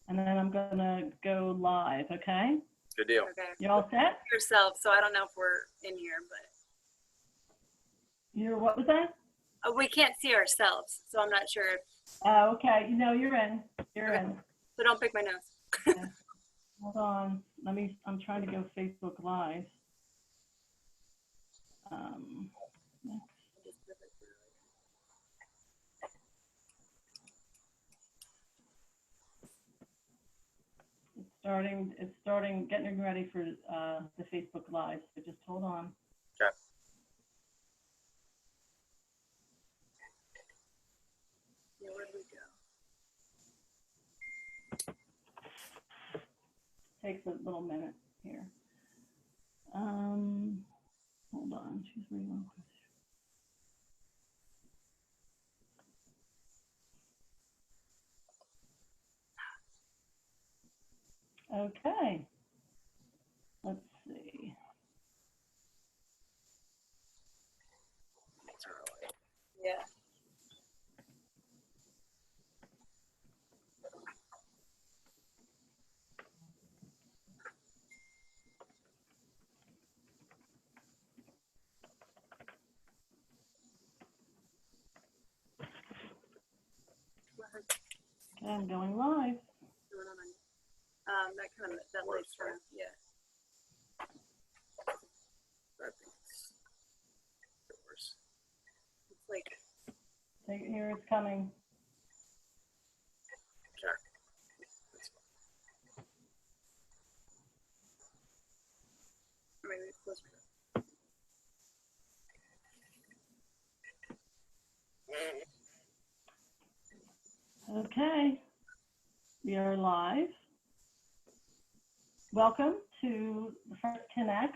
and then I'm gonna go live, okay? Good deal. Okay. You all set? Yourself, so I don't know if we're in here, but You're, what was that? we can't see ourselves, so I'm not sure if, Oh, okay, you know, you're in, you're in. so don't pick my nose. Okay. Hold on, I'm trying to go Facebook Live. It's starting, getting ready for the Facebook Live, so just hold on. Okay. Yeah, where did we go? Takes a little minute here. Hold on, choose where you want to question. Okay. Let's see. Yeah. Okay, I'm going live. That kind of, that lights around, yeah. It's like, Here it's coming. maybe it's closer. Okay, we are live. Welcome to the first 10X.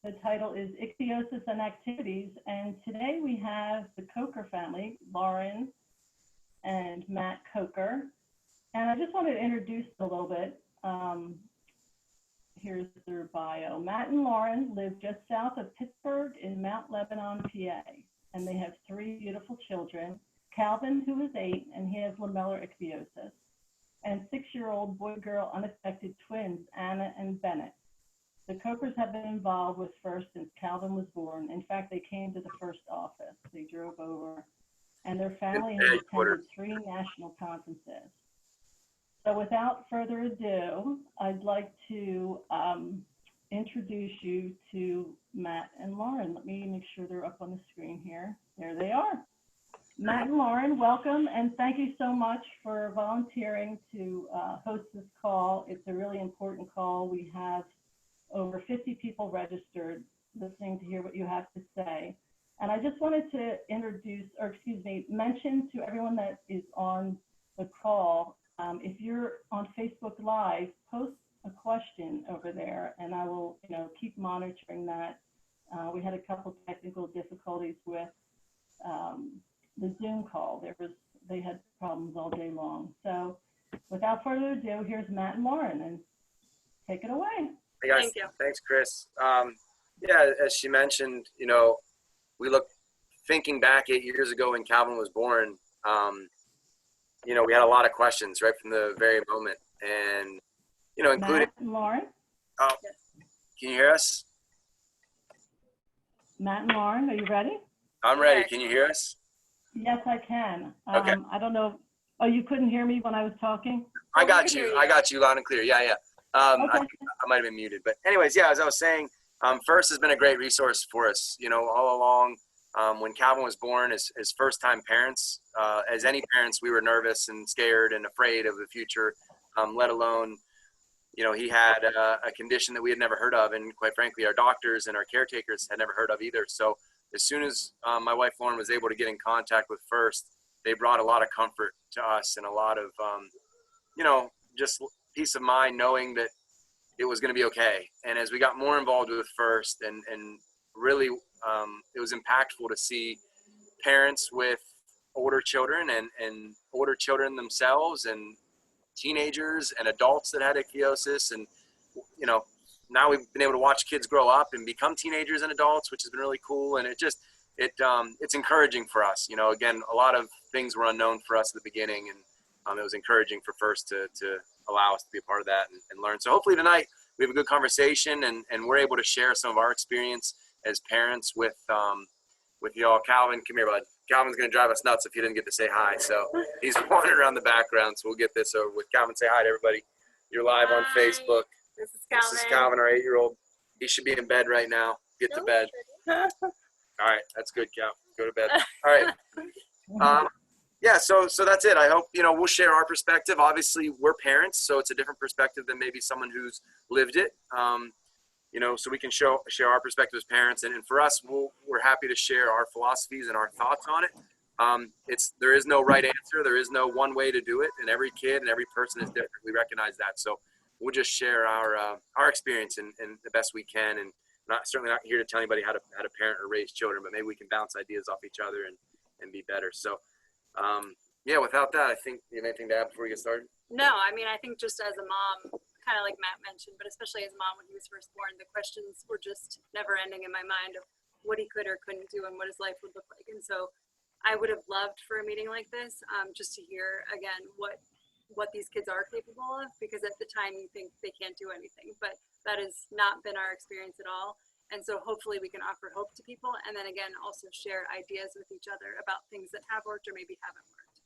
The title is Ichthyosis and Activities, and today we have the Kocher family, Lauren and Matt Kocher. And I just wanted to introduce them a little bit. Here's their bio. Matt and Lauren live just south of Pittsburgh in Mount Lebanon, PA, and they have 3 beautiful children. Calvin, who is 8, and he has lamellar ichthyosis, and 6-year-old boy-girl unaffected twins, Anna and Bennett. The Kochers have been involved with FIRST since Calvin was born. In fact, they came to the FIRST office. They drove over, and their family has attended 3 national conferences. So without further ado, I'd like to introduce you to Matt and Lauren. Let me make sure they're up on the screen here. There they are. Matt and Lauren, welcome, and thank you so much for volunteering to host this call. It's a really important call. We have over 50 people registered listening to hear what you have to say. And I just wanted to mention to everyone that is on the call, if you're on Facebook Live, post a question over there, and I will, keep monitoring that. We had a couple technical difficulties with the Zoom call. They had problems all day long. So without further ado, here's Matt and Lauren, and take it away. Hey guys, Thank you. Thanks, Chris. Yeah, as she mentioned, we thinking back 8 years ago when Calvin was born, we had a lot of questions right from the very moment, and, including Matt and Lauren. Oh, can you hear us? Matt and Lauren, are you ready? I'm ready. Can you hear us? Yes, I can. Okay. I don't know. Oh, you couldn't hear me when I was talking? I got you. I got you loud and clear. Yeah. Okay. I might have been muted, but anyways, yeah, as I was saying, FIRST has been a great resource for us, all along. When Calvin was born, as first-time parents, as any parents, we were nervous and scared and afraid of the future, let alone, he had a condition that we had never heard of, and quite frankly, our doctors and our caretakers had never heard of either. So as soon as my wife Lauren was able to get in contact with FIRST, they brought a lot of comfort to us and a lot of, just peace of mind knowing that it was going to be okay. And as we got more involved with FIRST, and really it was impactful to see parents with older children and older children themselves, and teenagers and adults that had ichthyosis. And, now we've been able to watch kids grow up and become teenagers and adults, which has been really cool. And it's encouraging for us. Again, a lot of things were unknown for us at the beginning, it was encouraging for First to allow us to be a part of that and learn. So hopefully tonight we have a good conversation and we're able to share some of our experience as parents with y'all. Calvin, come here, bud. Calvin's going to drive us nuts if he didn't get to say hi. So he's wandering around the background, so we'll get this over with. Calvin, say hi to everybody. You're live on Facebook. This is Calvin. This is Calvin, our 8-year-old. He should be in bed right now. Get to bed. All right, that's good, Cal. Go to bed. All right. Yeah, so that's it. I hope, we'll share our perspective. Obviously, we're parents, so it's a different perspective than maybe someone who's lived it. So we can share our perspective as parents. And for us, we're happy to share our philosophies and our thoughts on it. There is no right answer. There is no one way to do it. And every kid and every person is different. We recognize that. So we'll just share our experience and the best we can. And certainly not here to tell anybody how to parent or raise children, but maybe we can bounce ideas off each other and be better. So, without that, I think you have anything to add before we get started? No, I mean, I think just as a mom, kind of like Matt mentioned, but especially as a mom when he was first born, the questions were just never ending in my mind of what he could or couldn't do and what his life would look like. And so I would have loved for a meeting like this, just to hear again what these kids are capable of, because at the time you think they can't do anything, but that has not been our experience at all. And so hopefully we can offer hope to people, and then again also share ideas with each other about things that have worked or maybe haven't worked.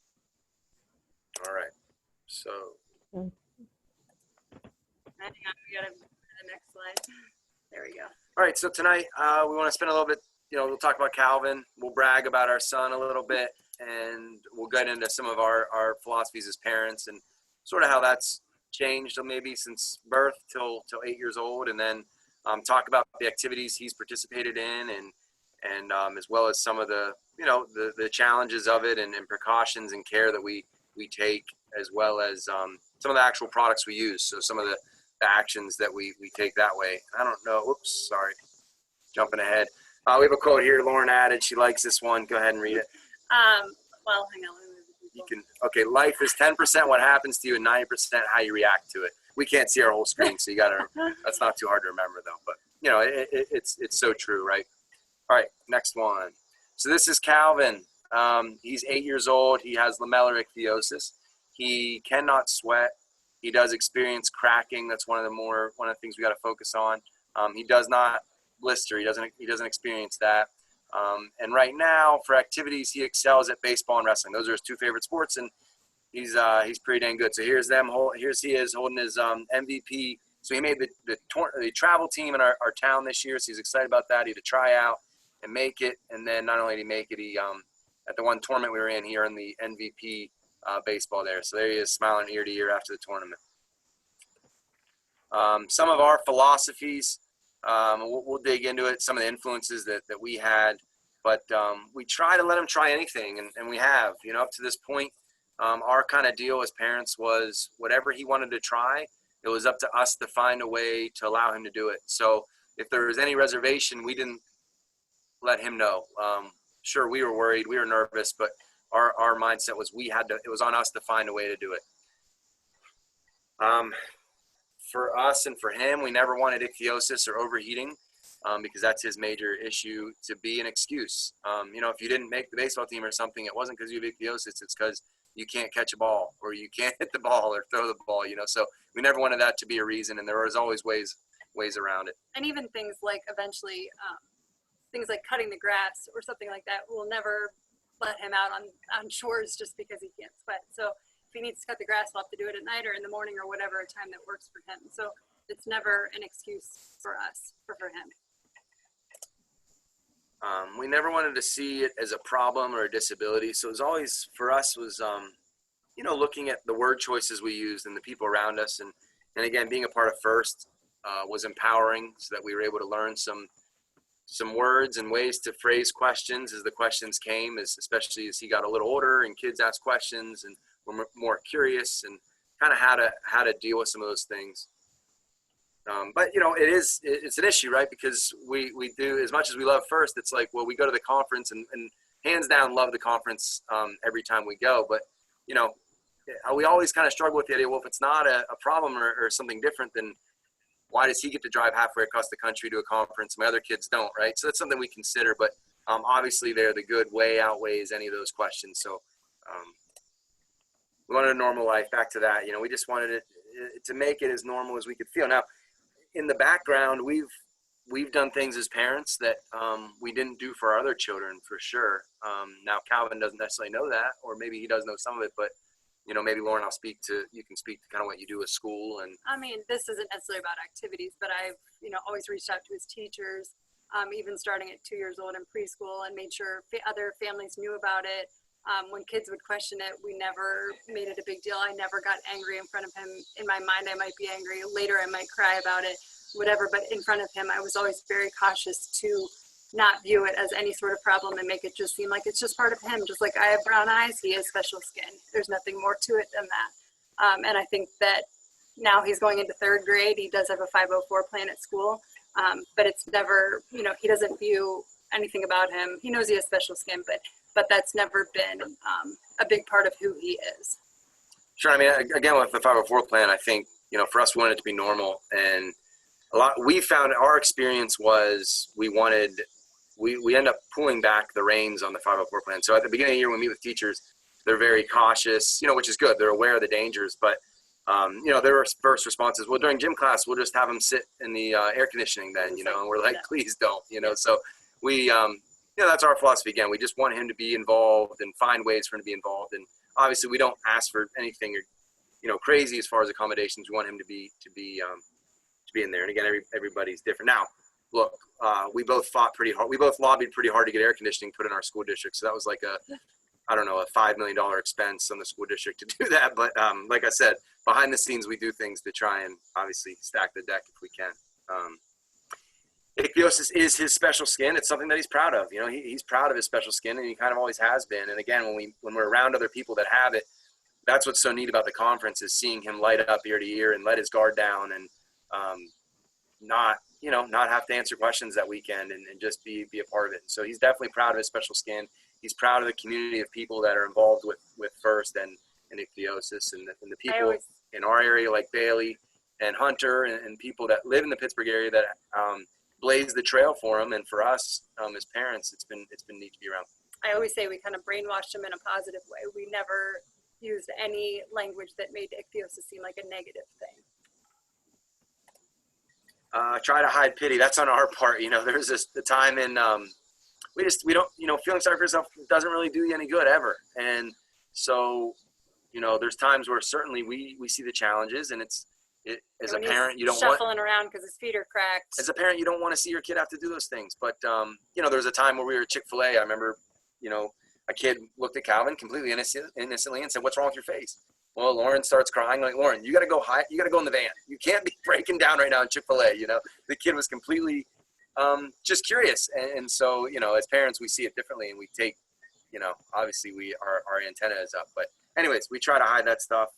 All right. So Hang on, we gotta go to the next slide. There we go. all right, so tonight we want to spend a little bit, we'll talk about Calvin, we'll brag about our son a little bit, and we'll get into some of our philosophies as parents and sort of how that's changed maybe since birth till 8 years old, and then talk about the activities he's participated in and as well as some of the challenges of it and precautions and care that we take, as well as some of the actual products we use. So some of the actions that we take that way. I don't know. Oops, sorry. Jumping ahead. We have a quote here. Lauren added. She likes this one. Go ahead and read it. Well, hang on. You can. Okay. Life is 10% what happens to you and 90% how you react to it. We can't see our whole screen, so you got to. That's not too hard to remember, though. But it's so true, right? All right. Next one. So this is Calvin. He's 8 years old. He has lamellar ichthyosis. He cannot sweat. He does experience cracking. That's one of the things we got to focus on. He does not blister. He doesn't experience that. And right now, for activities, he excels at baseball and wrestling. Those are his two favorite sports, and he's pretty dang good. So here's he is holding his MVP. So he made the travel team in our town this year. So he's excited about that. He had to try out and make it. And then not only did he make it, he at the one tournament we were in, he earned the MVP baseball there. So there he is, smiling ear to ear after the tournament. Some of our philosophies, we'll dig into it, some of the influences that we had, but we try to let him try anything, and we have, up to this point. Our kind of deal as parents was whatever he wanted to try, it was up to us to find a way to allow him to do it. So if there was any reservation, we didn't let him know. Sure, we were worried, we were nervous, but our mindset was it was on us to find a way to do it. For us and for him, we never wanted ichthyosis or overheating because that's his major issue to be an excuse. If you didn't make the baseball team or something, it wasn't because you have ichthyosis, it's because you can't catch a ball or you can't hit the ball or throw the ball, so we never wanted that to be a reason, and there was always ways around it. And even things like eventually, things like cutting the grass or something like that, we'll never let him out on chores just because he can't sweat. So if he needs to cut the grass, we'll have to do it at night or in the morning or whatever time that works for him. So it's never an excuse for us or for him. We never wanted to see it as a problem or a disability. So it was always, for us, was, looking at the word choices we used and the people around us. And again, being a part of First was empowering so that we were able to learn some words and ways to phrase questions as the questions came, especially as he got a little older and kids asked questions and were more curious, and kind of how to deal with some of those things. But it's an issue, right? Because we do, as much as we love First, it's like, well, we go to the conference and hands down love the conference every time we go. But we always kind of struggle with the idea, well, if it's not a problem or something different, then why does he get to drive halfway across the country to a conference? My other kids don't, right? So that's something we consider. But obviously, the good way outweighs any of those questions. So We wanted a normal life, back to that. We just wanted it to make it as normal as we could feel. Now, in the background, we've done things as parents that we didn't do for our other children, for sure. Now, Calvin doesn't necessarily know that, or maybe he does know some of it, but maybe Lauren, you can speak to kind of what you do at school. And I mean, this isn't necessarily about activities, but I've, always reached out to his teachers, even starting at 2 years old in preschool, and made sure other families knew about it. When kids would question it, we never made it a big deal. I never got angry in front of him. In my mind, I might be angry. Later, I might cry about it, whatever. But in front of him, I was always very cautious to not view it as any sort of problem and make it just seem like it's just part of him. Just like I have brown eyes, he has special skin. There's nothing more to it than that. And I think that now he's going into 3rd grade. He does have a 504 plan at school, but it's never, he doesn't view anything about him. He knows he has special skin, but that's never been a big part of who he is. Sure. I mean, again, with the 504 plan, I think, for us, we wanted it to be normal. And we found our experience was we end up pulling back the reins on the 504 plan. So at the beginning of the year, when we meet with teachers, they're very cautious, which is good. They're aware of the dangers, but, their first response is, well, during gym class, we'll just have them sit in the air conditioning then, and we're like, please don't, so we, that's our philosophy. Again, we just want him to be involved and find ways for him to be involved. And obviously we don't ask for anything, crazy as far as accommodations. We want him to be in there. And again, everybody's different. Now, look, we both fought pretty hard. We both lobbied pretty hard to get air conditioning put in our school district. So that was like a $5 million expense on the school district to do that. But like I said, behind the scenes, we do things to try and obviously stack the deck if we can. Ichthyosis is his special skin. It's something that he's proud of. He's proud of his special skin, and he kind of always has been. And again, when we're around other people that have it, that's what's so neat about the conference, is seeing him light up ear to ear and let his guard down, and not have to answer questions that weekend, and just be a part of it. So he's definitely proud of his special skin. He's proud of the community of people that are involved with FIRST and Ichthyosis, and the people in our area like Bailey and Hunter, and people that live in the Pittsburgh area that blaze the trail for him. And for us as parents, it's been neat to be around. I always say we kind of brainwashed him in a positive way. We never used any language that made Ichthyosis seem like a negative thing. Try to hide pity. That's on our part. There's the time in we don't, feeling sorry for yourself doesn't really do you any good ever. And so, there's times where certainly we see the challenges, and as a parent, you don't shuffling around because his feet are cracked. As a parent, you don't want to see your kid have to do those things. But, there was a time where we were at Chick-fil-A. I remember, a kid looked at Calvin completely innocently and said, "What's wrong with your face?" Well, Lauren starts crying. Like, "Lauren, you got to go high. You got to go in the van. You can't be breaking down right now in Chick-fil-A." The kid was completely just curious. And so, as parents, we see it differently, and we take, obviously our antenna is up. But anyways, we try to hide that stuff,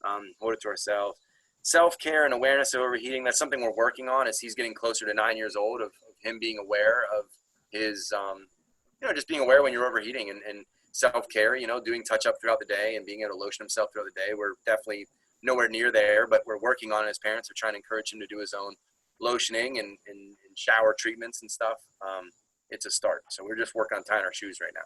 hold it to ourselves. Self-care and awareness of overheating, that's something we're working on as he's getting closer to 9 years old, of him being aware of his, just being aware when you're overheating, and self-care, doing touch-up throughout the day and being able to lotion himself throughout the day. We're definitely nowhere near there, but we're working on it as parents. We're trying to encourage him to do his own lotioning and shower treatments and stuff. It's a start. So we're just working on tying our shoes right now.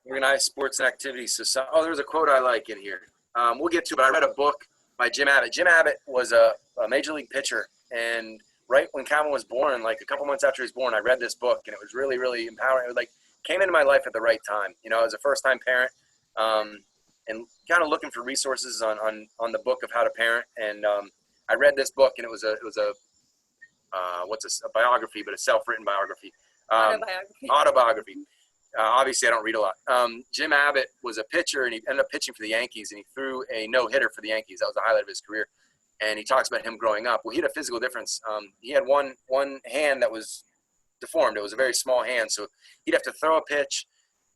Organized sports and activities. So, there's a quote I like in here. We'll get to it, but I read a book by Jim Abbott. Jim Abbott was a major league pitcher, and right when Calvin was born, like a couple months after he was born, I read this book, and it was really, really empowering. It came into my life at the right time. I was a first-time parent, and kind of looking for resources on the book of how to parent. And I read this book, and it was a biography, but a self-written biography. Autobiography. Obviously, I don't read a lot. Jim Abbott was a pitcher, and he ended up pitching for the Yankees, and he threw a no-hitter for the Yankees. That was the highlight of his career. And he talks about him growing up. Well, he had a physical difference. He had one hand that was deformed. It was a very small hand, so he'd have to throw a pitch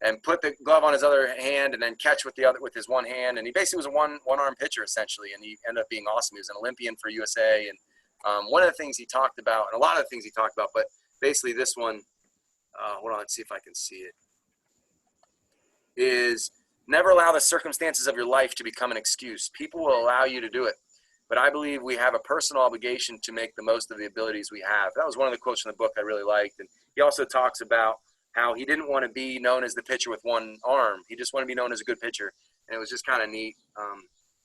and put the glove on his other hand and then catch with his one hand. And he basically was a one-arm pitcher, essentially, and he ended up being awesome. He was an Olympian for USA. And one of the things he talked about, and a lot of the things he talked about, but basically this one, hold on, let's see if I can see it, is never allow the circumstances of your life to become an excuse. People will allow you to do it, but I believe we have a personal obligation to make the most of the abilities we have. That was one of the quotes from the book I really liked. And he also talks about how he didn't want to be known as the pitcher with one arm. He just wanted to be known as a good pitcher. And it was just kind of neat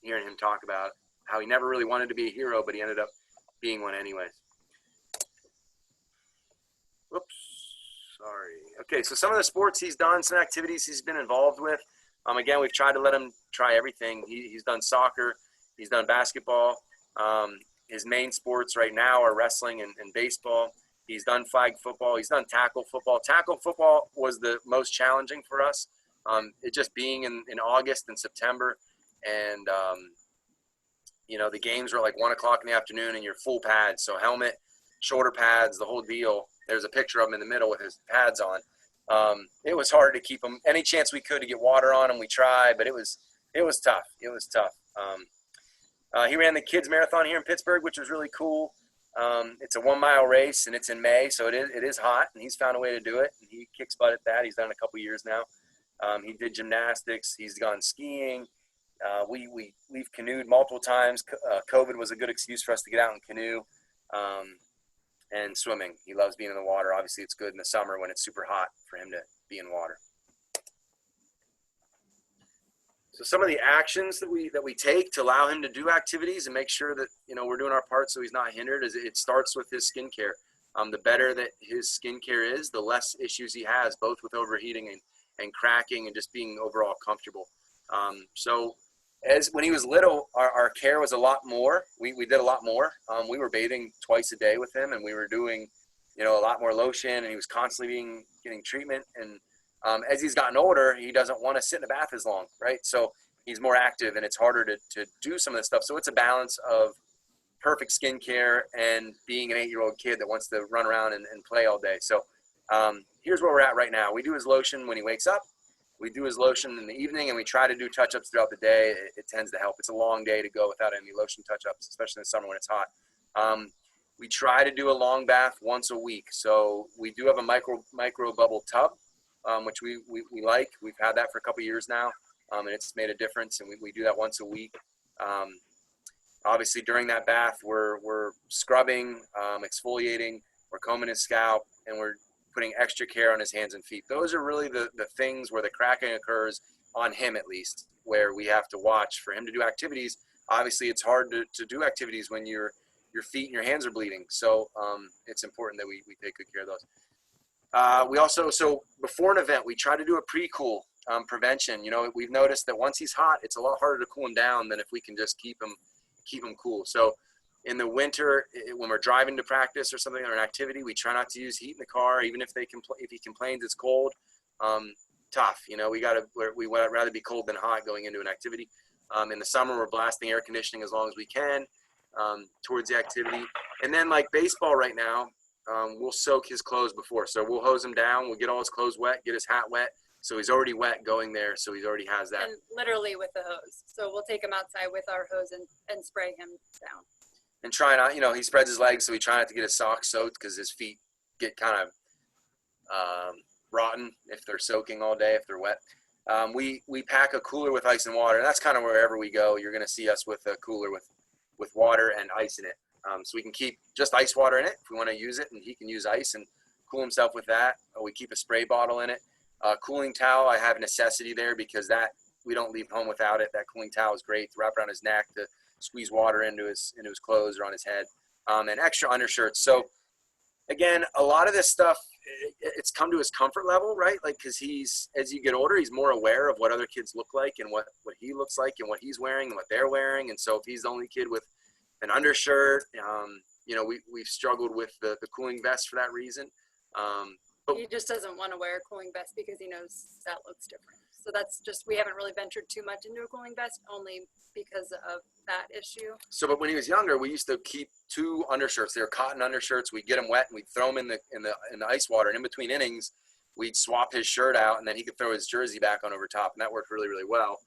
hearing him talk about how he never really wanted to be a hero, but he ended up being one anyways. Whoops, sorry. Okay, so some of the sports he's done, some activities he's been involved with. Again, we've tried to let him try everything. He's done soccer. He's done basketball. His main sports right now are wrestling and baseball. He's done flag football. He's done tackle football. Tackle football was the most challenging for us. It just being in August and September, and the games were like 1 o'clock in the afternoon, and you're full pads, so helmet, shoulder pads, the whole deal. There's a picture of him in the middle with his pads on. It was hard to keep him. Any chance we could to get water on him, we tried, but it was tough. It was tough. He ran the kids marathon here in Pittsburgh, which was really cool. It's a 1 mile race, and it's in May, so it is hot, and he's found a way to do it, and he kicks butt at that. He's done it a couple years now. He did gymnastics. He's gone skiing. We've canoed multiple times. COVID was a good excuse for us to get out and canoe. And swimming. He loves being in the water. Obviously, it's good in the summer when it's super hot for him to be in water. So some of the actions that we take to allow him to do activities and make sure that we're doing our part so he's not hindered is it starts with his skincare. The better that his skincare is, the less issues he has, both with overheating and cracking and just being overall comfortable. So as when he was little, our care was a lot more. We did a lot more. We were bathing twice a day with him, and we were doing, a lot more lotion, and he was constantly getting treatment. And as he's gotten older, he doesn't want to sit in a bath as long, right? So he's more active, and it's harder to do some of this stuff. So it's a balance of perfect skincare and being an 8-year-old kid that wants to run around and play all day. So here's where we're at right now. We do his lotion when he wakes up. We do his lotion in the evening, and we try to do touch-ups throughout the day. It tends to help. It's a long day to go without any lotion touch-ups, especially in the summer when it's hot. We try to do a long bath once a week. So we do have a micro bubble tub, which we like. We've had that for a couple years now, and it's made a difference, and we do that once a week. Obviously, during that bath, we're scrubbing, exfoliating, we're combing his scalp, and we're putting extra care on his hands and feet. Those are really the things where the cracking occurs, on him at least, where we have to watch for him to do activities. Obviously, it's hard to do activities when your feet and your hands are bleeding. So it's important that we take good care of those. We also, so before an event, we try to do a pre-cool prevention. We've noticed that once he's hot, it's a lot harder to cool him down than if we can just keep him cool. So in the winter, when we're driving to practice or something or an activity, we try not to use heat in the car, even if he complains it's cold. Tough, we'd rather be cold than hot going into an activity. In the summer, we're blasting air conditioning as long as we can towards the activity. And then like baseball right now, we'll soak his clothes before. So we'll hose him down. We'll get all his clothes wet, get his hat wet. So he's already wet going there. So he already has that. And literally with the hose. So we'll take him outside with our hose and spray him down. And try not, he spreads his legs, so we try not to get his socks soaked because his feet get kind of rotten if they're soaking all day, if they're wet. We pack a cooler with ice and water, and that's kind of wherever we go. You're going to see us with a cooler with water and ice in it. So we can keep just ice water in it if we want to use it, and he can use ice and cool himself with that. We keep a spray bottle in it. Cooling towel, I have a necessity there because that we don't leave home without it. That cooling towel is great to wrap around his neck to squeeze water into his clothes or on his head, and extra undershirts. So again, a lot of this stuff, it's come to his comfort level, right? Like, cause as you get older, he's more aware of what other kids look like and what he looks like and what he's wearing and what they're wearing. And so if he's the only kid with an undershirt, we've struggled with the cooling vest for that reason. But he just doesn't want to wear a cooling vest because he knows that looks different. So that's just, we haven't really ventured too much into a cooling vest only because of that issue. So, but when he was younger, we used to keep 2 undershirts. They were cotton undershirts. We'd get them wet and we'd throw them in the ice water. And in between innings, we'd swap his shirt out and then he could throw his jersey back on over top. And that worked really, really well.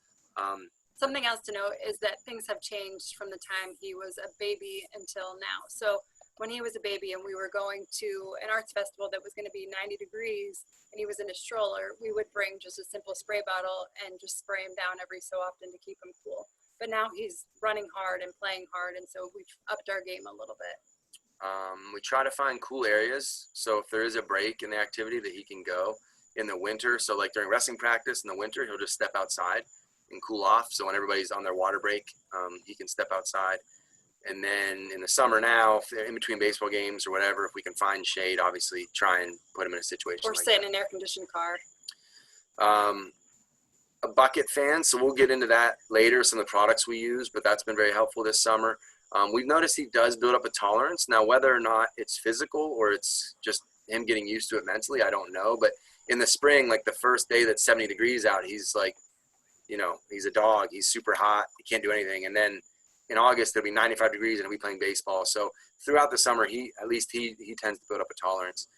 Something else to note is that things have changed from the time he was a baby until now. So when he was a baby and we were going to an arts festival that was going to be 90 degrees and he was in a stroller, we would bring just a simple spray bottle and just spray him down every so often to keep him cool. But now he's running hard and playing hard, and so we've upped our game a little bit. We try to find cool areas. So if there is a break in the activity that he can go, in the winter. So like during wrestling practice in the winter, he'll just step outside and cool off. So when everybody's on their water break, he can step outside. And then in the summer now, if they're in between baseball games or whatever, if we can find shade, obviously try and put him in a situation Or like sit that. in an air-conditioned car. A bucket fan, so we'll get into that later, some of the products we use, but that's been very helpful this summer. We've noticed he does build up a tolerance. Now, whether or not it's physical or it's just him getting used to it mentally, I don't know. But in the spring, like the first day that's 70 degrees out, he's like, you know, he's a dog. He's super hot. He can't do anything. And then in August, it'll be 95 degrees and he'll be playing baseball. So throughout the summer, he tends to build up a tolerance.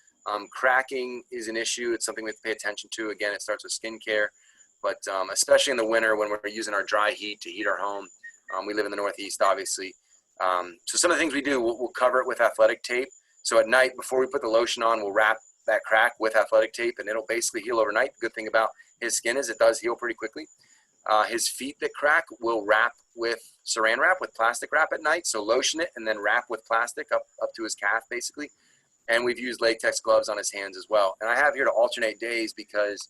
Cracking is an issue. It's something we have to pay attention to. Again, it starts with skincare, but especially in the winter when we're using our dry heat to heat our home. We live in the Northeast, obviously. So some of the things we do, we'll cover it with athletic tape. So at night, before we put the lotion on, we'll wrap that crack with athletic tape, and it'll basically heal overnight. The good thing about his skin is it does heal pretty quickly. His feet that crack, we'll wrap with saran wrap, with plastic wrap at night. So lotion it and then wrap with plastic up to his calf, basically. And we've used latex gloves on his hands as well. And I have here to alternate days because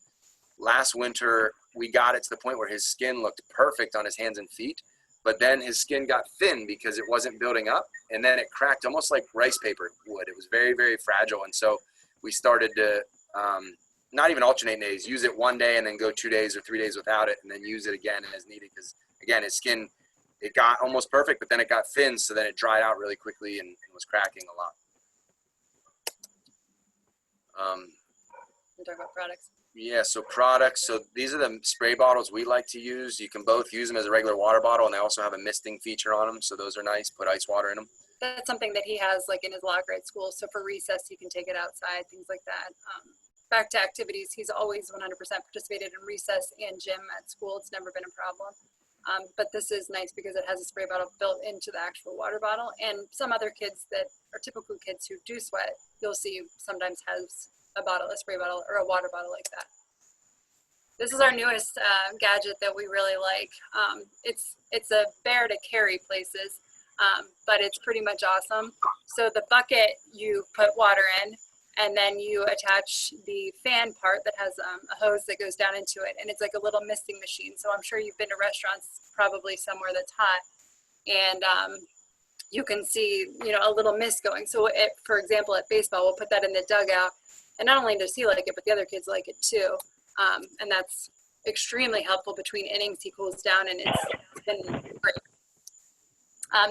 last winter we got it to the point where his skin looked perfect on his hands and feet, but then his skin got thin because it wasn't building up, and then it cracked almost like rice paper would. It was very, very fragile. And so we started to not even alternate days, use it one day and then go 2 days or 3 days without it, and then use it again as needed. Because again, his skin, it got almost perfect, but then it got thin, so then it dried out really quickly and was cracking a lot. We're talking about products. Yeah, so products. So these are the spray bottles we like to use. You can both use them as a regular water bottle, and they also have a misting feature on them. So those are nice. Put ice water in them. That's something that he has like in his locker at school. So for recess, he can take it outside, things like that. Back to activities, he's always 100% participated in recess and gym at school. It's never been a problem. But this is nice because it has a spray bottle built into the actual water bottle. And some other kids that are typical kids who do sweat, you'll see sometimes has a spray bottle or a water bottle like that. This is our newest gadget that we really like. It's a bear to carry places, but it's pretty much awesome. So the bucket, you put water in, and then you attach the fan part that has a hose that goes down into it, and it's like a little misting machine. So I'm sure you've been to restaurants probably somewhere that's hot, and you can see, you know, a little mist going. So for example, at baseball, we'll put that in the dugout, and not only does he like it, but the other kids like it too. And that's extremely helpful between innings. He cools down, and it's been great.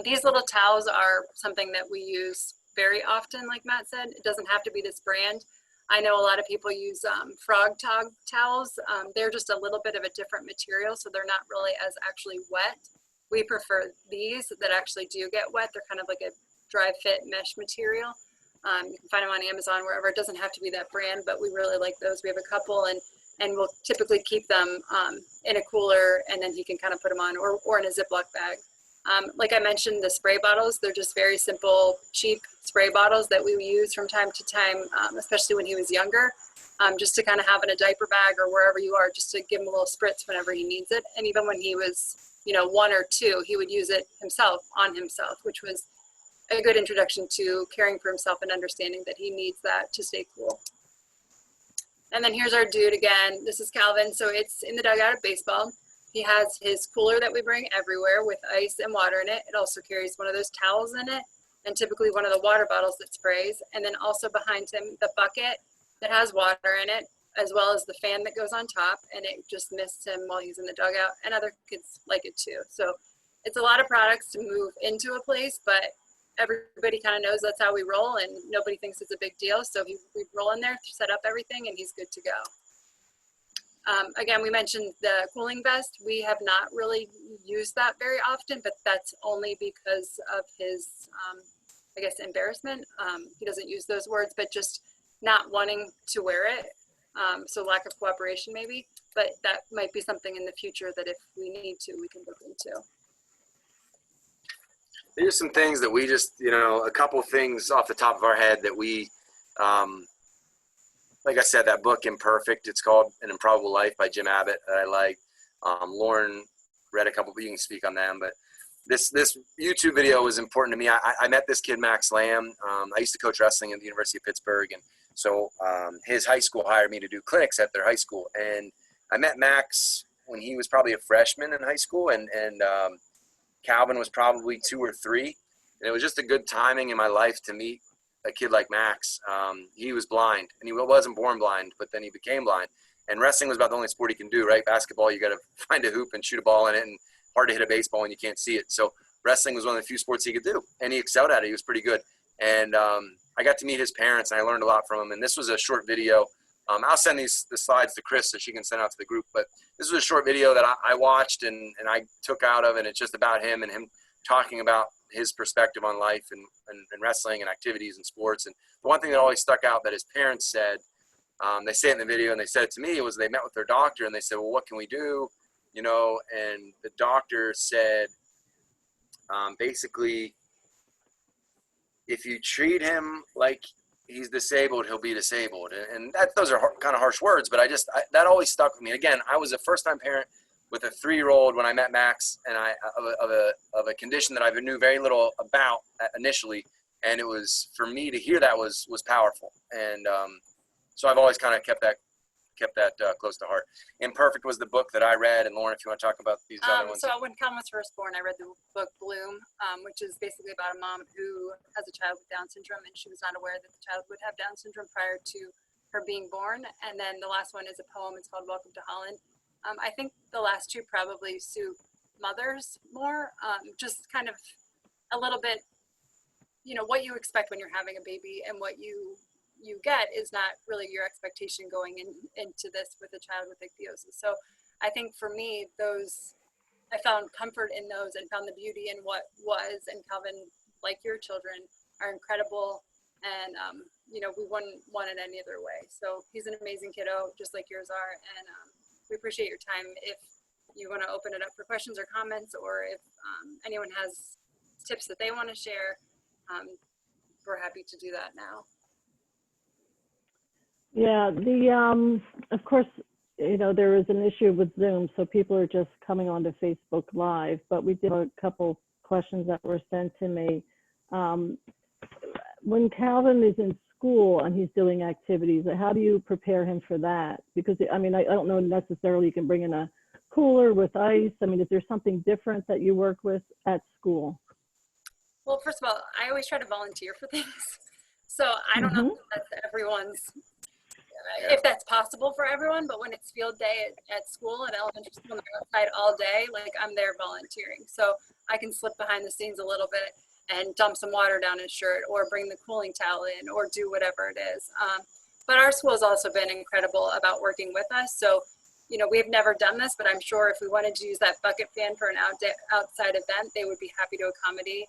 These little towels are something that we use very often, like Matt said. It doesn't have to be this brand. I know a lot of people use frog towels. They're just a little bit of a different material, so they're not really as actually wet. We prefer these that actually do get wet. They're kind of like a dry fit mesh material. You can find them on Amazon, wherever. It doesn't have to be that brand, but we really like those. We have a couple, and we'll typically keep them in a cooler, and then he can kind of put them on, or in a Ziploc bag. Like I mentioned, the spray bottles, they're just very simple, cheap spray bottles that we use from time to time, especially when he was younger, just to kind of have in a diaper bag or wherever you are, just to give him a little spritz whenever he needs it. And even when he was, 1 or 2, he would use it himself, on himself, which was a good introduction to caring for himself and understanding that he needs that to stay cool. And then here's our dude again. This is Calvin. So it's in the dugout of baseball. He has his cooler that we bring everywhere with ice and water in it. It also carries one of those towels in it, and typically one of the water bottles that sprays. And then also behind him, the bucket that has water in it, as well as the fan that goes on top, and it just mists him while he's in the dugout, and other kids like it too. So it's a lot of products to move into a place, but everybody kind of knows that's how we roll, and nobody thinks it's a big deal. So we roll in there, set up everything, and he's good to go. Again, we mentioned the cooling vest. We have not really used that very often, but that's only because of his, I guess, embarrassment. He doesn't use those words, but just not wanting to wear it. So lack of cooperation maybe, but that might be something in the future that if we need to, we can look into. There's some things that we just, a couple things off the top of our head that we, like I said, that book Imperfect, it's called An Improbable Life by Jim Abbott that I like. Lauren read a couple, but you can speak on them. But this YouTube video was important to me. I met this kid, Max Lamb. I used to coach wrestling at the University of Pittsburgh, and So his high school hired me to do clinics at their high school. And I met Max when he was probably a freshman in high school, and Calvin was probably 2 or 3. And it was just a good timing in my life to meet a kid like Max. He was blind, and he wasn't born blind, but then he became blind. And wrestling was about the only sport he can do, right? Basketball, you got to find a hoop and shoot a ball in it, and hard to hit a baseball when you can't see it. So wrestling was one of the few sports he could do, and he excelled at it. He was pretty good. And I got to meet his parents, and I learned a lot from him. And this was a short video. I'll send the slides to Chris so she can send out to the group. But this was a short video that I watched and I took out of, and it's just about him and him talking about his perspective on life and wrestling and activities and sports. And the one thing that always stuck out that his parents said, they say it in the video, and they said it to me, was they met with their doctor, and they said, well, what can we do? You know, and the doctor said, basically, if you treat him like he's disabled, he'll be disabled. And those are kind of harsh words, but that always stuck with me. Again, I was a first-time parent with a 3-year-old when I met Max, and of a condition that I knew very little about initially. And it was, for me to hear that was powerful. And so I've always kind of kept that close to heart. Imperfect was the book that I read, and Lauren, if you want to talk about these other ones. So when Calvin was first born, I read the book Bloom, which is basically about a mom who has a child with Down syndrome, and she was not aware that the child would have Down syndrome prior to her being born. And then the last one is a poem. It's called Welcome to Holland. I think the last two probably suit mothers more, just kind of a little bit, what you expect when you're having a baby, and what you get is not really your expectation going into this with a child with ichthyosis. So I think for me, I found comfort in those and found the beauty in what was. And Calvin, like your children, are incredible, and we wouldn't want it any other way. So he's an amazing kiddo, just like yours are, and we appreciate your time. If you want to open it up for questions or comments, or if anyone has tips that they want to share, we're happy to do that now. Yeah, of course, there is an issue with Zoom, so people are just coming onto Facebook Live, but we did a couple questions that were sent to me. When Calvin is in school and he's doing activities, how do you prepare him for that? Because, I don't know necessarily you can bring in a cooler with ice. Is there something different that you work with at school? Well, first of all, I always try to volunteer for things. So I don't know if that's if that's possible for everyone, but when it's field day at school, at elementary school, and they're outside all day, I'm there volunteering. So I can slip behind the scenes a little bit and dump some water down his shirt, or bring the cooling towel in, or do whatever it is. But our school has also been incredible about working with us. So, we've never done this, but I'm sure if we wanted to use that bucket fan for an outside event, they would be happy to accommodate.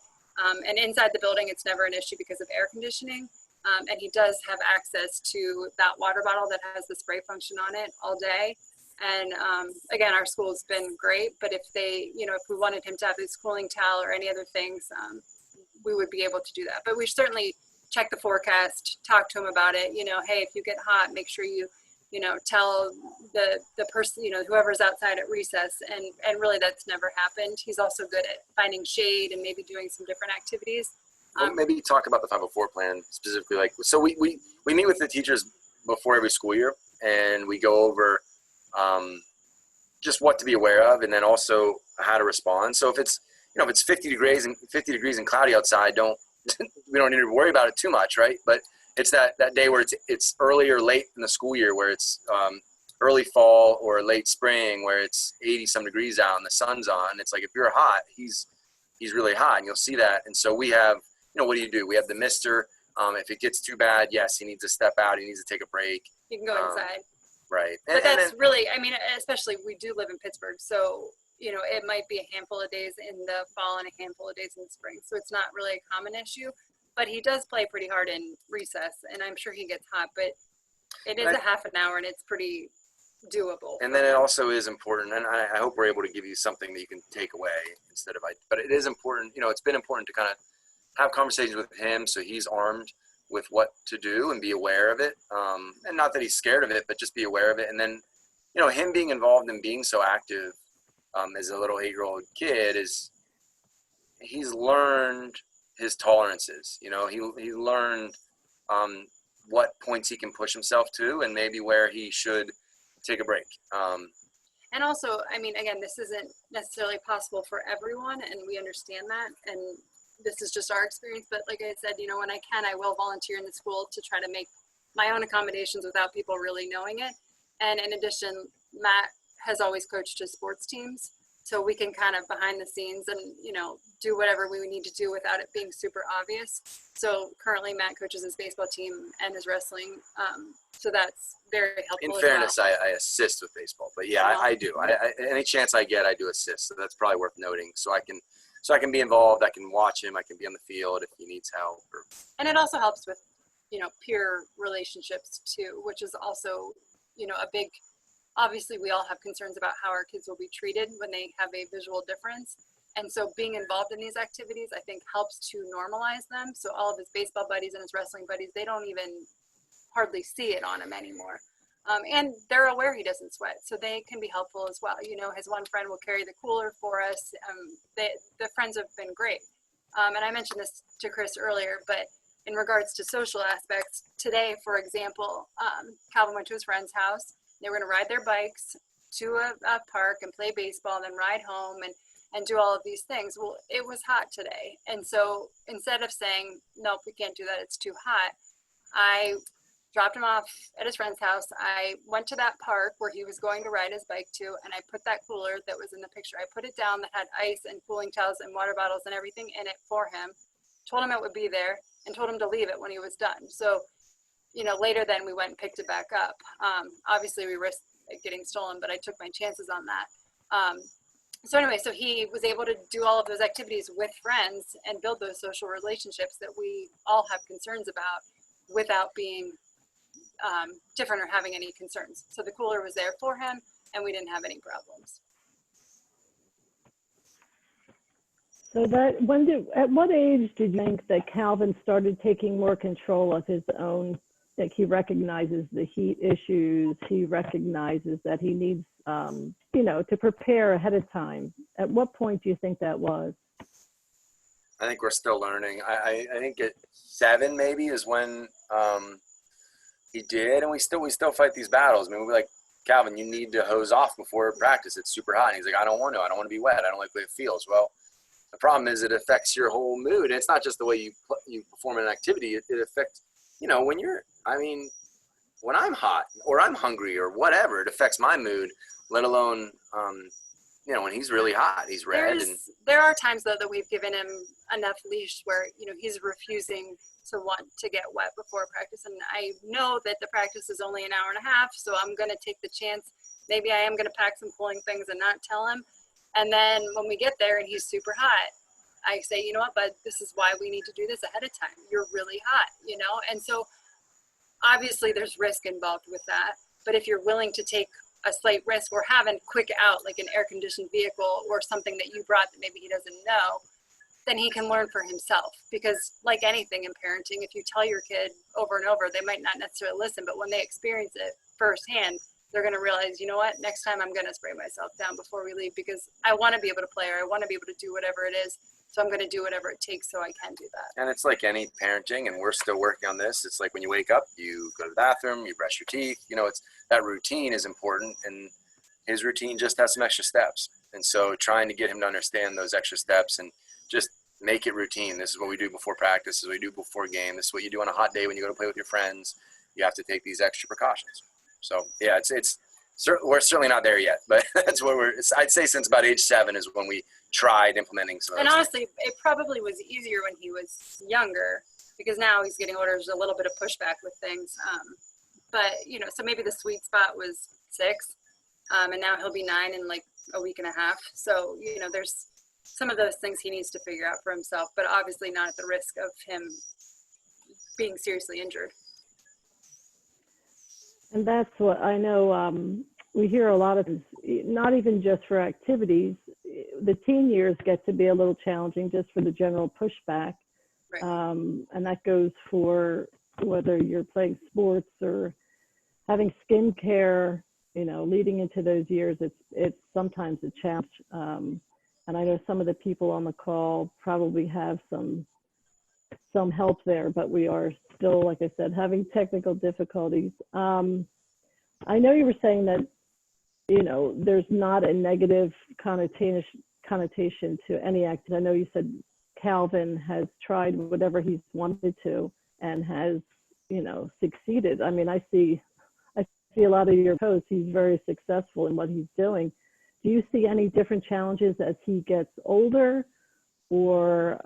And inside the building, it's never an issue because of air conditioning. And he does have access to that water bottle that has the spray function on it all day. And again, our school's been great, but if if we wanted him to have his cooling towel or any other things, we would be able to do that. But we certainly check the forecast, talk to him about it. Hey, if you get hot, make sure you tell the person, whoever's outside at recess. And really, that's never happened. He's also good at finding shade and maybe doing some different activities. Well, maybe talk about the 504 plan specifically. So we meet with the teachers before every school year, and we go over just what to be aware of, and then also how to respond. So if it's 50 degrees and cloudy outside, we don't need to worry about it too much, right? But it's that day where it's early or late in the school year, where it's early fall or late spring, where it's 80 some degrees out and the sun's on. It's like, if you're hot, he's really hot, and you'll see that. And so we have, what do? We have the mister. If it gets too bad, yes, he needs to step out. He needs to take a break. You can go inside. Right. But that's really, especially we do live in Pittsburgh, so, it might be a handful of days in the fall and a handful of days in the spring. So it's not really a common issue, but he does play pretty hard in recess, and I'm sure he gets hot, but it is a half an hour, and it's pretty doable. And then it also is important, and I hope we're able to give you something that you can take away instead of, but it is important, it's been important to kind of have conversations with him so he's armed with what to do and be aware of it. And not that he's scared of it, but just be aware of it. And then, him being involved and being so active as a little 8-year-old kid he's learned his tolerances. He learned what points he can push himself to and maybe where he should take a break. And also, I mean, again, this isn't necessarily possible for everyone, and we understand that. And this is just our experience. But like I said, you know, when I can, I will volunteer in the school to try to make my own accommodations without people really knowing it. And in addition, Matt has always coached his sports teams, so we can kind of behind the scenes and, you know, do whatever we need to do without it being super obvious. So currently Matt coaches his baseball team and his wrestling. So that's very helpful. In fairness, I assist with baseball, but yeah, I do. Any chance I get, I do assist. So that's probably worth noting. So I can be involved. I can watch him. I can be on the field if he needs help. And it also helps with, you know, peer relationships too, which is also, you know, a big, obviously we all have concerns about how our kids will be treated when they have a visual difference. And so being involved in these activities, I think, helps to normalize them. So all of his baseball buddies and his wrestling buddies, they don't even hardly see it on him anymore. And they're aware he doesn't sweat, so they can be helpful as well. You know, his one friend will carry the cooler for us. The friends have been great. And I mentioned this to Chris earlier, but in regards to social aspects, today, for example, Calvin went to his friend's house. They were going to ride their bikes to a park and play baseball, then ride home and do all of these things. Well, it was hot today. And so instead of saying, nope, we can't do that, it's too hot, I dropped him off at his friend's house. I went to that park where he was going to ride his bike to, and I put that cooler that was in the picture, I put it down that had ice and cooling towels and water bottles and everything in it for him, told him it would be there, and told him to leave it when he was done. So, you know, later then we went and picked it back up. Obviously we risked it getting stolen, but I took my chances on that. So anyway, so he was able to do all of those activities with friends and build those social relationships that we all have concerns about without being different or having any concerns. So the cooler was there for him and we didn't have any problems. So at what age did you think that Calvin started taking more control of his own, like he recognizes the heat issues, he recognizes that he needs, you know, to prepare ahead of time? At what point do you think that was? I think we're still learning. I think at 7 maybe is when he did, and we still fight these battles. I mean, we're like, Calvin, you need to hose off before practice. It's super hot. And he's like, I don't want to be wet. I don't like the way it feels. Well, the problem is it affects your whole mood. And it's not just the way you perform an activity. It affects, you know, when I'm hot or I'm hungry or whatever, it affects my mood, let alone, you know, when he's really hot, he's red. There are times though that we've given him enough leash where, you know, he's refusing to want to get wet before practice. And I know that the practice is only an hour and a half, so I'm going to take the chance. Maybe I am going to pack some cooling things and not tell him. And then when we get there and he's super hot, I say, you know what, bud, this is why we need to do this ahead of time. You're really hot, you know? And so obviously there's risk involved with that. But if you're willing to take a slight risk or have a quick out, like an air-conditioned vehicle or something that you brought that maybe he doesn't know, then he can learn for himself. Because like anything in parenting, if you tell your kid over and over, they might not necessarily listen, but when they experience it firsthand, they're going to realize, you know what, next time I'm going to spray myself down before we leave because I want to be able to play or I want to be able to do whatever it is. So I'm going to do whatever it takes so I can do that. And it's like any parenting, and we're still working on this. It's like when you wake up, you go to the bathroom, you brush your teeth. You know, it's that routine is important, and his routine just has some extra steps. And so trying to get him to understand those extra steps and just make it routine. This is what we do before practice. This is what we do before game. This is what you do on a hot day when you go to play with your friends. You have to take these extra precautions. So yeah, we're certainly not there yet, but that's where I'd say since about age 7 is when we tried implementing some of those. And honestly, it probably was easier when he was younger because now he's getting older. There's a little bit of pushback with things. But, you know, so maybe the sweet spot was 6, and now he'll be 9 in like a week and a half. So, you know, there's some of those things he needs to figure out for himself, but obviously not at the risk of him being seriously injured. And that's what I know. We hear a lot of, not even just for activities, the teen years get to be a little challenging just for the general pushback. Right. And that goes for whether you're playing sports or having skin care, you know, leading into those years, it's sometimes a challenge. And I know some of the people on the call probably have some some help there, but we are still, like I said, having technical difficulties. I know you were saying that, you know, there's not a negative connotation to any act. I know you said Calvin has tried whatever he's wanted to and has, you know, succeeded. I mean, I see a lot of your posts. He's very successful in what he's doing. Do you see any different challenges as he gets older, or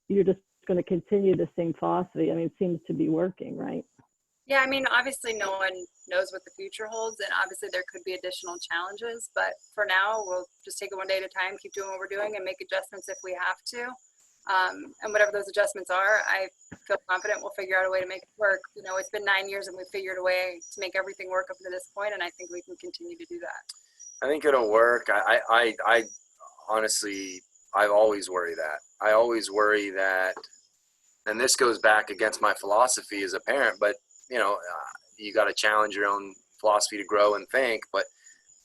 you're just going to continue the same philosophy? I mean, it seems to be working, right? Yeah, I mean, obviously no one knows what the future holds, and obviously there could be additional challenges, but for now, we'll just take it one day at a time, keep doing what we're doing, and make adjustments if we have to. And whatever those adjustments are, I feel confident we'll figure out a way to make it work. You know, it's been 9 years and we've figured a way to make everything work up to this point, and I think we can continue to do that. I think it'll work. I honestly, I always worry that. I always worry that, and this goes back against my philosophy as a parent, but you know, you got to challenge your own philosophy to grow and think. But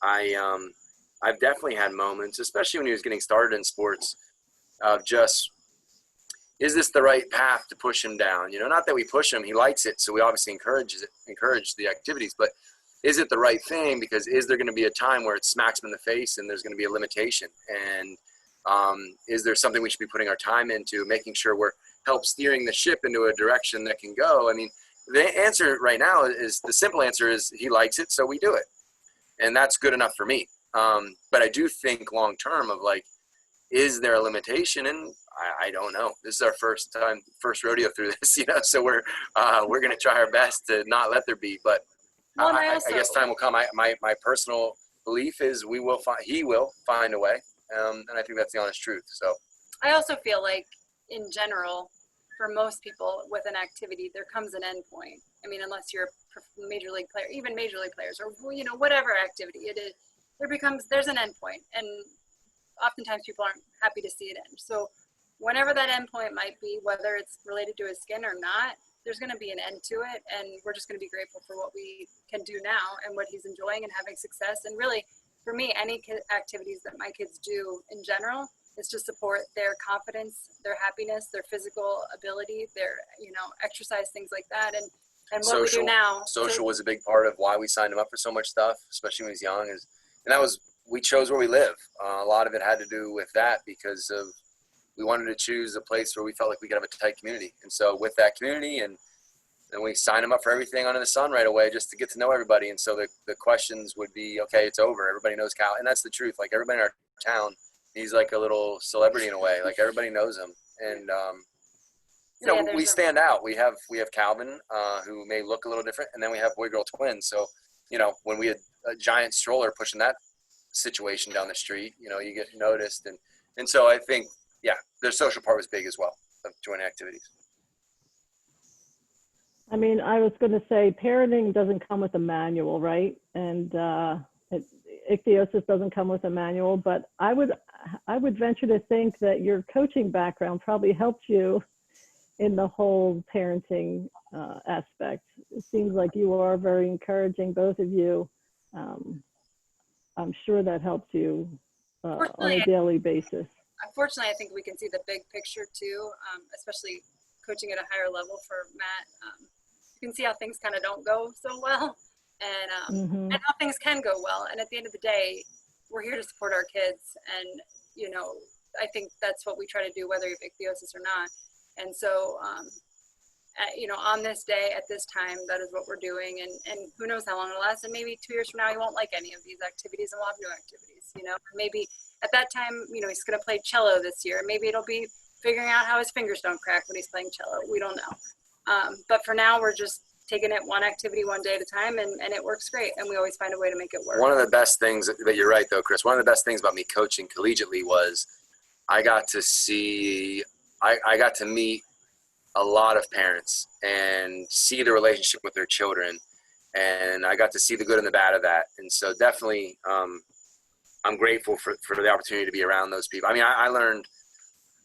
I've definitely had moments, especially when he was getting started in sports, of just, is this the right path to push him down? You know, not that we push him, he likes it, so we obviously encourage the activities, but is it the right thing? Because is there going to be a time where it smacks him in the face and there's going to be a limitation? And is there something we should be putting our time into, making sure we're help steering the ship into a direction that can go? I mean, the answer right now is, the simple answer is he likes it, so we do it. And that's good enough for me. But I do think long term of like, is there a limitation? And I don't know. This is our first rodeo through this, you know, so we're going to try our best to not let there be. But Well, I guess time will come. My personal belief is he will find a way. And I think that's the honest truth. So I also feel like in general, for most people with an activity, there comes an end point. I mean, unless you're a major league player, even major league players, or, you know, whatever activity it is, there's an end point. And oftentimes people aren't happy to see it end. So whenever that end point might be, whether it's related to his skin or not, there's going to be an end to it. And we're just going to be grateful for what we can do now and what he's enjoying and having success. And really, for me, any activities that my kids do in general is to support their confidence, their happiness, their physical ability, their, you know, exercise, things like that. And what we do now. Social was a big part of why we signed him up for so much stuff, especially when he was young. And that was, we chose where we live. A lot of it had to do with that because of, we wanted to choose a place where we felt like we could have a tight community. And so with that community, and we signed him up for everything under the sun right away just to get to know everybody. And so the questions would be, okay, it's over. Everybody knows Cal. And that's the truth. Like everybody in our town, he's like a little celebrity in a way. Like everybody knows him. And, you know, we stand out. We have Calvin, who may look a little different. And then we have boy-girl twins. So, you know, when we had a giant stroller pushing that situation down the street, you know, you get noticed. And so I think, yeah, the social part was big as well of joining activities. I mean, I was going to say parenting doesn't come with a manual, right? And ichthyosis doesn't come with a manual, but I would venture to think that your coaching background probably helped you in the whole parenting aspect. It seems like you are very encouraging, both of you. I'm sure that helps you on a daily basis. Unfortunately, I think we can see the big picture too, especially coaching at a higher level for Matt. You can see how things kind of don't go so well, and how things can go well. And at the end of the day, we're here to support our kids. And, you know, I think that's what we try to do, whether you have ichthyosis or not. And so, you know, on this day, at this time, that is what we're doing. And who knows how long it'll last. And maybe 2 years from now, he won't like any of these activities and we'll have new activities, you know. Maybe at that time, you know, he's going to play cello this year. Maybe it'll be figuring out how his fingers don't crack when he's playing cello. We don't know. But for now, we're just taking it one activity one day at a time, and it works great. And we always find a way to make it work. One of the best things that you're right, though, Chris, one of the best things about me coaching collegiately was I got to meet a lot of parents and see the relationship with their children. And I got to see the good and the bad of that. And so definitely, I'm grateful for the opportunity to be around those people. I mean, I learned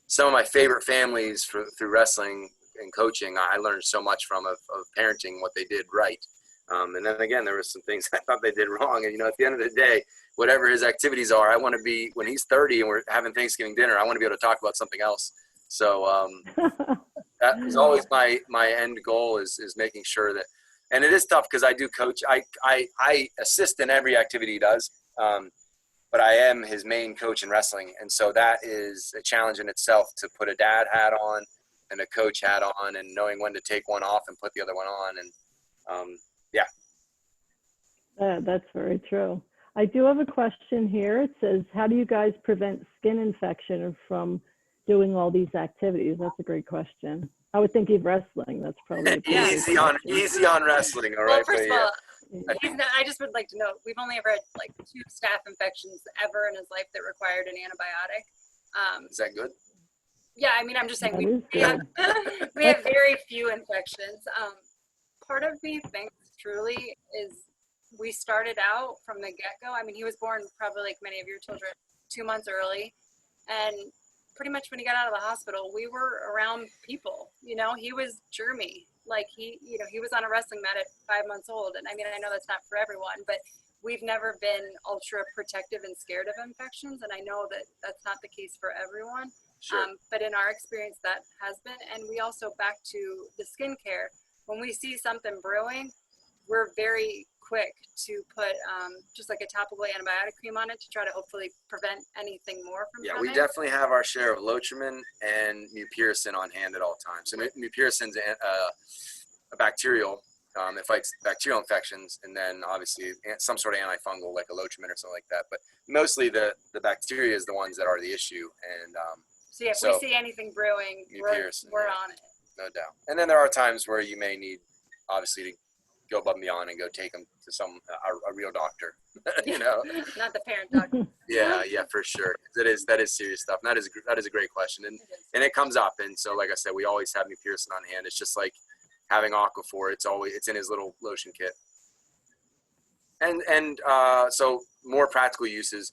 some of my favorite families through wrestling and coaching. I learned so much from of parenting, what they did right. And then again, there were some things I thought they did wrong. And, you know, at the end of the day, whatever his activities are, I want to be, when he's 30 and we're having Thanksgiving dinner, I want to be able to talk about something else. So that is always my end goal is making sure that, and it is tough because I do coach. I assist in every activity he does, but I am his main coach in wrestling, and so that is a challenge in itself to put a dad hat on and a coach hat on, and knowing when to take one off and put the other one on, and That's very true. I do have a question here. It says, how do you guys prevent skin infection from doing all these activities? That's a great question. I would think of wrestling. That's probably easy on wrestling. All right. Well, first of all, Yeah. I just would like to note, we've only ever had like 2 staph infections ever in his life that required an antibiotic. Is that good? Yeah, I mean, I'm just saying That we is have, good. we have very few infections. Part of me thinks truly is we started out from the get-go. I mean, he was born probably like many of your children 2 months early, and pretty much when he got out of the hospital, we were around people. You know, he was germy. Like he was on a wrestling mat at 5 months old. And I mean, I know that's not for everyone, but we've never been ultra protective and scared of infections. And I know that that's not the case for everyone. Sure. But in our experience, that has been. And we also, back to the skincare, when we see something brewing, we're very quick to put just like a topical antibiotic cream on it to try to hopefully prevent anything more from Yeah, coming. we definitely have our share of Lotrimin and mupirocin on hand at all times. So mupiricin's a bacterial, it fights bacterial infections, and then obviously some sort of antifungal like a Lotrimin or something like that. But mostly the bacteria is the ones that are the issue. And So yeah, if we see anything brewing, we're on it. No doubt. And then there are times where you may need, obviously, to go above and beyond and go take them to a real doctor, you know. Not the parent doctor. Yeah, for sure. That is serious stuff. And that is a great question, and it comes up. And so, like I said, we always have mupirocin on hand. It's just like having Aquaphor. It's in his little lotion kit. And so more practical uses.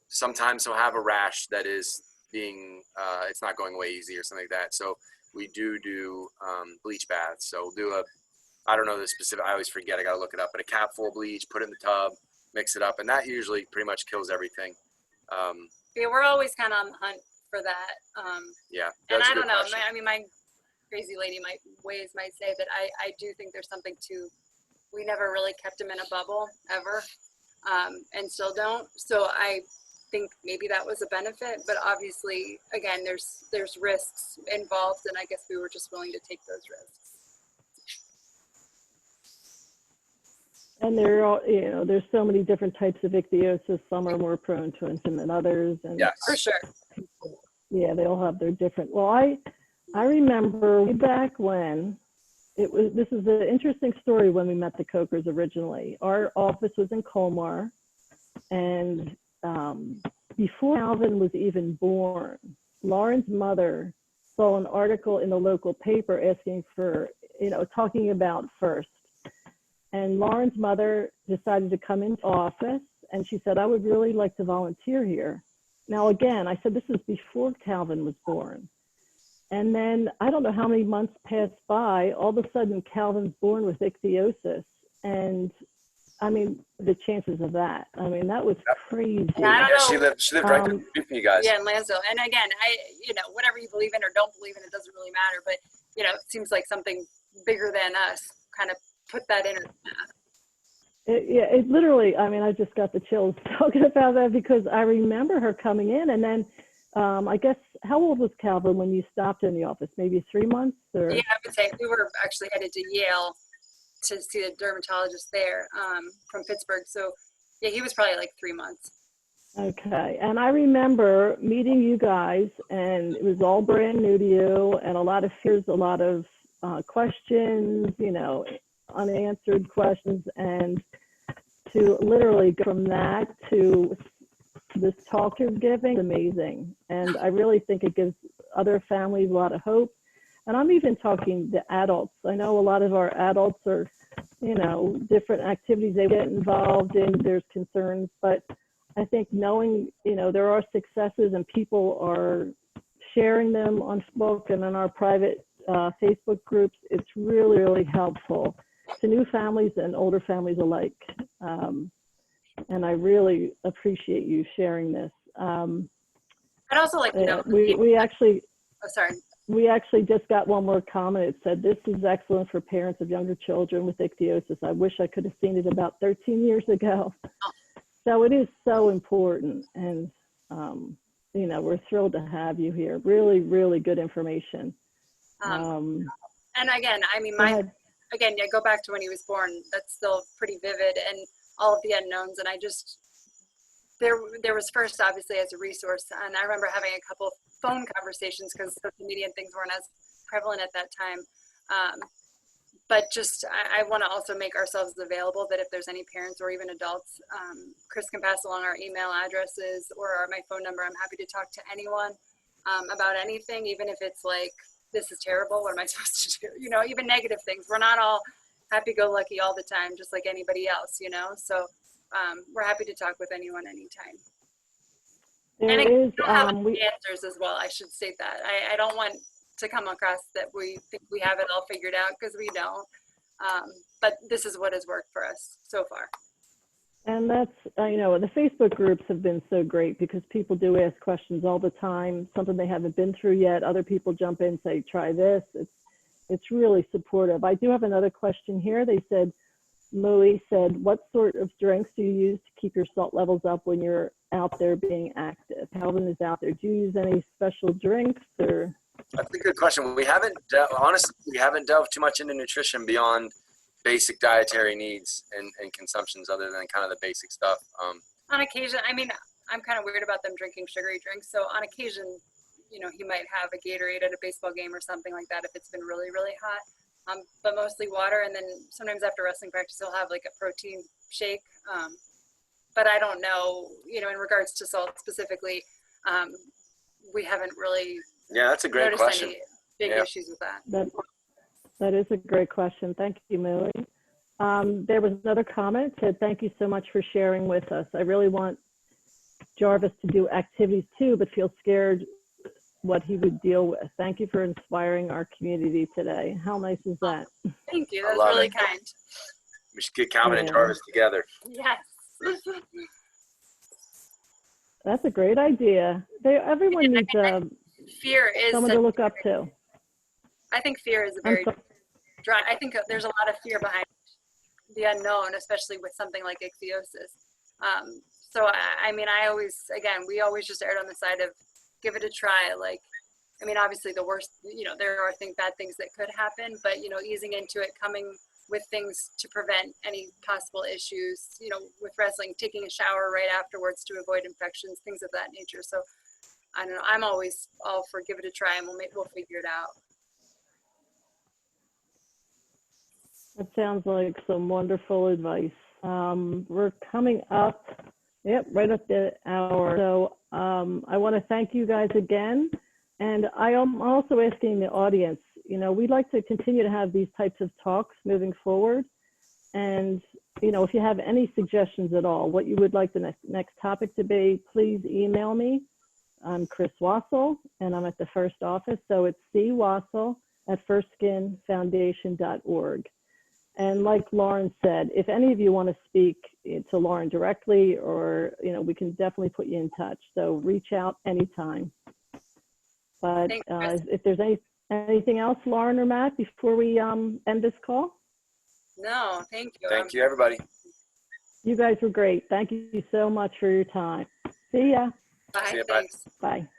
Sometimes he'll have a rash that is being it's not going away easy or something like that. So we do bleach baths. So we'll do I don't know the specific, I always forget, I gotta look it up, but a cap full of bleach, put it in the tub, mix it up, and that usually pretty much kills everything. Yeah, we're always kind of on the hunt for that. Yeah, and that's I a good don't know, question. I mean, my crazy lady might say that I do think there's something to, we never really kept him in a bubble ever, and still don't. So I think maybe that was a benefit, but obviously, again, there's risks involved, and I guess we were just willing to take those risks. And there's so many different types of ichthyosis. Some are more prone to it than others. And Yes. For sure. Yeah, they all have their different. Well, I remember way back when this is an interesting story when we met the Kochers originally. Our office was in Colmar, and before Calvin was even born, Lauren's mother saw an article in the local paper asking for, talking about FIRST. And Lauren's mother decided to come into office, and she said, I would really like to volunteer here. Now, again, I said, this is before Calvin was born. And then I don't know how many months passed by. All of a sudden, Calvin's born with ichthyosis. And I mean, the chances of that, that was crazy. I don't Yeah, know. she lived right down the street from you guys. Yeah, in Lansdale. And again, whatever you believe in or don't believe in, it doesn't really matter. But, it seems like something bigger than us kind of put that in her path. It literally, I just got the chills talking about that, because I remember her coming in, and then I guess, how old was Calvin when you stopped in the office? Maybe 3 months? Or? Yeah, I would say we were actually headed to Yale to see the dermatologist there from Pittsburgh. So yeah, he was probably like 3 months. Okay. And I remember meeting you guys, and it was all brand new to you, and a lot of fears, a lot of questions, unanswered questions, and to literally go from that to this talk you're giving is amazing. And I really think it gives other families a lot of hope. And I'm even talking to adults. I know a lot of our adults are, different activities they get involved in, there's concerns, but I think knowing, there are successes and people are sharing them on Facebook and in our private Facebook groups, it's really, really helpful to new families and older families alike. And I really appreciate you sharing this. And I'd also like to know. We actually Oh, sorry. We actually just got one more comment. It said, "This is excellent for parents of younger children with ichthyosis. I wish I could have seen it about 13 years ago." Oh. So it is so important. And, we're thrilled to have you here. Really, really good information. And again, I mean, go back to when he was born. That's still pretty vivid, and all of the unknowns. And I just, there was first, obviously, as a resource. And I remember having a couple phone conversations because social media and things weren't as prevalent at that time. But just, I want to also make ourselves available that if there's any parents or even adults, Chris can pass along our email addresses or my phone number. I'm happy to talk to anyone about anything, even if it's like, this is terrible, what am I supposed to do? Even negative things. We're not all happy-go-lucky all the time, just like anybody else, So we're happy to talk with anyone anytime. And I don't have answers as well. I should state that. I don't want to come across that we think we have it all figured out, because we don't. But this is what has worked for us so far. And that's, the Facebook groups have been so great because people do ask questions all the time, something they haven't been through yet. Other people jump in and say, try this. It's really supportive. I do have another question here. They said, Louis said, what sort of drinks do you use to keep your salt levels up when you're out there being active? Calvin is out there. Do you use any special drinks or? That's a good question. We haven't delved too much into nutrition beyond basic dietary needs and consumptions, other than kind of the basic stuff. On occasion, I mean, I'm kind of weird about them drinking sugary drinks. So on occasion, he might have a Gatorade at a baseball game or something like that if it's been really, really hot. But mostly water. And then sometimes after wrestling practice, he'll have like a protein shake. But I don't know, in regards to salt specifically, we haven't really that's a great question. Any big issues with that. That is a great question. Thank you, Millie. There was another comment that said, thank you so much for sharing with us. I really want Jarvis to do activities too, but feel scared what he would deal with. Thank you for inspiring our community today. How nice is that? Thank you. That's really kind. We should get Calvin and Jarvis together. Yes. That's a great idea. Everyone needs fear is someone to look up to. I think fear is a very dry. I think there's a lot of fear behind the unknown, especially with something like ichthyosis. So I mean, we always just erred on the side of give it a try. Like, I mean, obviously the worst, there are bad things that could happen, but easing into it, coming with things to prevent any possible issues, with wrestling, taking a shower right afterwards to avoid infections, things of that nature. So I don't know. I'm always all for give it a try, and we'll figure it out. That sounds like some wonderful advice. We're coming up, right at the hour. So I want to thank you guys again. And I am also asking the audience, we'd like to continue to have these types of talks moving forward. And, if you have any suggestions at all, what you would like the next topic to be, please email me. I'm Chris Wassel, and I'm at the First Office. So it's cwassel@firstskinfoundation.org. And like Lauren said, if any of you want to speak to Lauren directly, or, we can definitely put you in touch. So reach out anytime. But if there's anything else, Lauren or Matt, before we end this call? No, thank you. Thank you, everybody. You guys were great. Thank you so much for your time. See ya. Bye. See ya, Thanks. Bye.